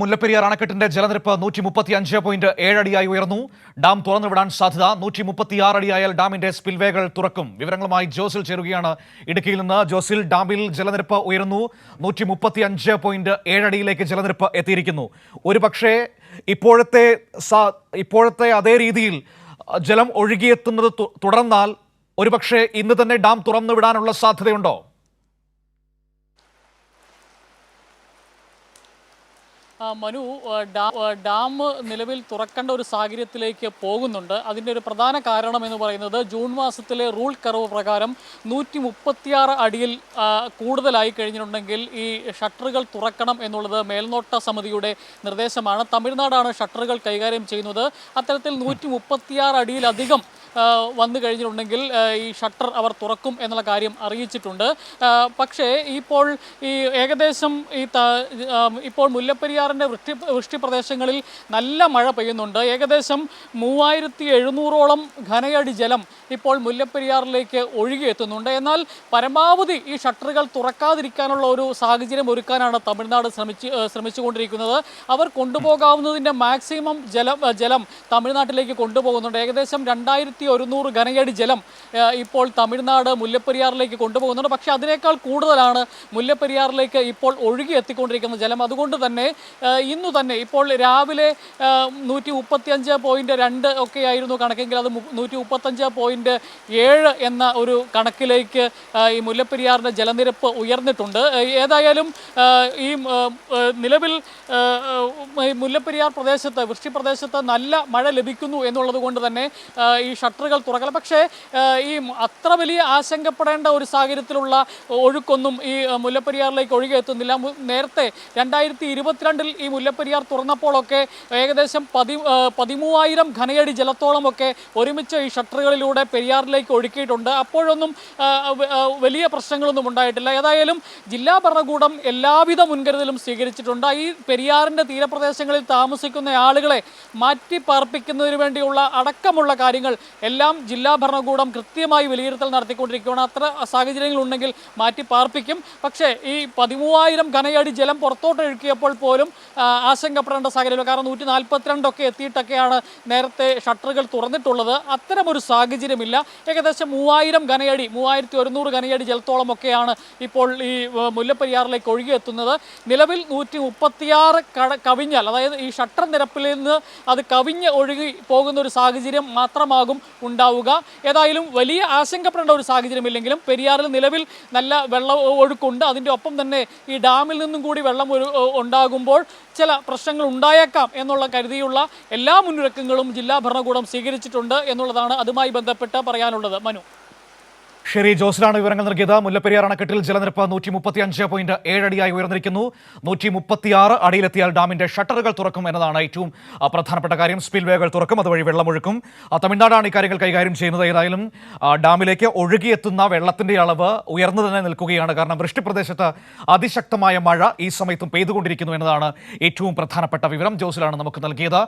മുല്ലപ്പെരിയാർ അണക്കെട്ടിന്റെ ജലനിരപ്പ് 135.7 അടിയായി ഉയർന്നു. ഡാം തുറന്നുവിടാൻ സാധ്യത. 136 അടിയായാൽ ഡാമിന്റെ സ്പിൽവേകൾ തുറക്കും. വിവരങ്ങളുമായി ജോസിൽ ചേരുകയാണ് ഇടുക്കിയിൽ നിന്ന്. ജോസിൽ, ഡാമിൽ ജലനിരപ്പ് ഉയർന്നു. 135.7 അടിയിലേക്ക് ജലനിരപ്പ് എത്തിയിരിക്കുന്നു. ഒരുപക്ഷേ ഇപ്പോഴത്തെ അതേ രീതിയിൽ ജലം ഒഴുകിയെത്തുന്നത് തുടർന്നാൽ ഒരുപക്ഷേ ഇന്ന് തന്നെ ഡാം തുറന്നുവിടാനുള്ള സാധ്യതയുണ്ടോ? മനു, ഡാം നിലവിൽ തുറക്കേണ്ട ഒരു സാഹചര്യത്തിലേക്ക് പോകുന്നുണ്ട്. അതിൻ്റെ ഒരു പ്രധാന കാരണം എന്ന് പറയുന്നത് ജൂൺ മാസത്തിലെ റൂൾ കർവ് പ്രകാരം 136 അടിയിൽ കൂടുതലായി കഴിഞ്ഞിട്ടുണ്ടെങ്കിൽ ഈ ഷട്ടറുകൾ തുറക്കണം എന്നുള്ളത് മേൽനോട്ട സമിതിയുടെ നിർദ്ദേശമാണ്. തമിഴ്നാടാണ് ഷട്ടറുകൾ കൈകാര്യം ചെയ്യുന്നത്. അത്തരത്തിൽ 136 അടിയിലധികം വന്നു കഴിഞ്ഞിട്ടുണ്ടെങ്കിൽ ഈ ഷട്ടർ അവർ തുറക്കും എന്നുള്ള കാര്യം അറിയിച്ചിട്ടുണ്ട്. പക്ഷേ ഇപ്പോൾ ഈ ഏകദേശം ഇപ്പോൾ മുല്ലപ്പെരിയാറിൻ്റെ വൃഷ്ടി പ്രദേശങ്ങളിൽ നല്ല മഴ പെയ്യുന്നുണ്ട്. ഏകദേശം 3700ഓളം ഘനയടി ജലം ഇപ്പോൾ മുല്ലപ്പെരിയാറിലേക്ക് ഒഴുകിയെത്തുന്നുണ്ട്. എന്നാൽ പരമാവധി ഈ ഷട്ടറുകൾ തുറക്കാതിരിക്കാനുള്ള ഒരു സാഹചര്യം ഒരുക്കാനാണ് തമിഴ്നാട് ശ്രമിച്ചുകൊണ്ടിരിക്കുന്നത്. അവർ കൊണ്ടുപോകാവുന്നതിൻ്റെ മാക്സിമം ജലം തമിഴ്നാട്ടിലേക്ക് കൊണ്ടുപോകുന്നുണ്ട്. ഏകദേശം 2100 ഘനയടി ജലം ഇപ്പോൾ തമിഴ്നാട് മുല്ലപ്പെരിയാറിലേക്ക് കൊണ്ടുപോകുന്നുണ്ട്. പക്ഷേ അതിനേക്കാൾ കൂടുതലാണ് മുല്ലപ്പെരിയാറിലേക്ക് ഇപ്പോൾ ഒഴുകി എത്തിക്കൊണ്ടിരിക്കുന്ന ജലം. അതുകൊണ്ട് തന്നെ ഇന്നു തന്നെ ഇപ്പോൾ രാവിലെ 135.2 ഒക്കെ ആയിരുന്നു കണക്കെങ്കിൽ അത് 135.7 എന്ന ഒരു കണക്കിലേക്ക് ഈ മുല്ലപ്പെരിയാറിൻ്റെ ജലനിരപ്പ് ഉയർന്നിട്ടുണ്ട്. ഏതായാലും ഈ നിലവിൽ മുല്ലപ്പെരിയാർ പ്രദേശത്ത് വൃഷ്ടി പ്രദേശത്ത് നല്ല മഴ ലഭിക്കുന്നു എന്നുള്ളത് കൊണ്ട് തന്നെ ഈ ഷട്ടറുകൾ തുറക്കല. പക്ഷേ ഈ അത്ര വലിയ ആശങ്കപ്പെടേണ്ട ഒരു സാഹചര്യത്തിലുള്ള ഒഴുക്കൊന്നും ഈ മുല്ലപ്പെരിയാറിലേക്ക് ഒഴുകി എത്തുന്നില്ല. നേരത്തെ 2022 ഈ മുല്ലപ്പെരിയാർ തുറന്നപ്പോഴൊക്കെ ഏകദേശം 13,000 ഘനയടി ജലത്തോളമൊക്കെ ഒരുമിച്ച് ഈ ഷട്ടറുകളിലൂടെ പെരിയാറിലേക്ക് ഒഴുക്കിയിട്ടുണ്ട്. അപ്പോഴൊന്നും വലിയ പ്രശ്നങ്ങളൊന്നും ഉണ്ടായിട്ടില്ല. ഏതായാലും ജില്ലാ ഭരണകൂടം എല്ലാവിധ മുൻകരുതലും സ്വീകരിച്ചിട്ടുണ്ട്. ഈ പെരിയാറിൻ്റെ തീരപ്രദേശങ്ങളിൽ താമസിക്കുന്ന ആളുകളെ മാറ്റി പാർപ്പിക്കുന്നതിന് വേണ്ടിയുള്ള അടക്കമുള്ള കാര്യങ്ങൾ എല്ലാം ജില്ലാ ഭരണകൂടം കൃത്യമായി വിലയിരുത്തൽ നടത്തിക്കൊണ്ടിരിക്കുകയാണ്. അത്ര സാഹചര്യങ്ങളുണ്ടെങ്കിൽ മാറ്റി പാർപ്പിക്കും. പക്ഷേ ഈ 13,000 ഘനയടി ജലം പുറത്തോട്ട് ഒഴുക്കിയപ്പോൾ പോലും ആശങ്കപ്പെടേണ്ട സാഹചര്യം, കാരണം 142 ഒക്കെ എത്തിയിട്ടൊക്കെയാണ് നേരത്തെ ഷട്ടറുകൾ തുറന്നിട്ടുള്ളത്. അത്തരമൊരു സാഹചര്യമില്ല. ഏകദേശം 3100 ഘനയടി ജലത്തോളം ഒക്കെയാണ് ഇപ്പോൾ ഈ മുല്ലപ്പെരിയാറിലേക്ക് ഒഴുകിയെത്തുന്നത്. നിലവിൽ 136 കവിഞ്ഞാൽ, അതായത് ഈ ഷട്ടർ നിരപ്പിൽ നിന്ന് അത് കവിഞ്ഞ് ഒഴുകി പോകുന്ന ഒരു സാഹചര്യം മാത്രമാകും ഉണ്ടാവുക. ഏതായാലും വലിയ ആശങ്കപ്പെടേണ്ട ഒരു സാഹചര്യമില്ലെങ്കിലും പെരിയാറിൽ നിലവിൽ നല്ല വെള്ളം ഒഴുക്കുണ്ട്. അതിൻ്റെ ഒപ്പം തന്നെ ഈ ഡാമിൽ നിന്നും കൂടി വെള്ളം ഉണ്ടാകുമ്പോൾ ചില പ്രശ്നങ്ങൾ ഉണ്ടായേക്കാം എന്നുള്ള കരുതിയുള്ള എല്ലാ മുന്നൊരുക്കങ്ങളും ജില്ലാ ഭരണകൂടം സ്വീകരിച്ചിട്ടുണ്ട് എന്നുള്ളതാണ് അതുമായി ബന്ധപ്പെട്ട് പറയാനുള്ളത്. മനു. ശരി, ജോസിലാണ് വിവരങ്ങൾ നൽകിയത്. മുല്ലപ്പെരിയാർ അണക്കെട്ടിൽ ജലനിരപ്പ് 135.7 അടിയായി ഉയർന്നിരിക്കുന്നു. 136 അടിയിലെത്തിയാൽ ഡാമിന്റെ ഷട്ടറുകൾ തുറക്കും എന്നതാണ് ഏറ്റവും പ്രധാനപ്പെട്ട കാര്യം. സ്പിൽവേകൾ തുറക്കും, അതുവഴി വെള്ളമൊഴുക്കും. തമിഴ്നാടാണ് ഇക്കാര്യങ്ങൾ കൈകാര്യം ചെയ്യുന്നത്. ഏതായാലും ഡാമിലേക്ക് ഒഴുകിയെത്തുന്ന വെള്ളത്തിന്റെ അളവ് ഉയർന്നു തന്നെ നിൽക്കുകയാണ്. കാരണം വൃഷ്ടിപ്രദേശത്ത് അതിശക്തമായ മഴ ഈ സമയത്തും പെയ്തുകൊണ്ടിരിക്കുന്നു എന്നതാണ് ഏറ്റവും പ്രധാനപ്പെട്ട വിവരം. ജോസിലാണ് നമുക്ക് നൽകിയത്.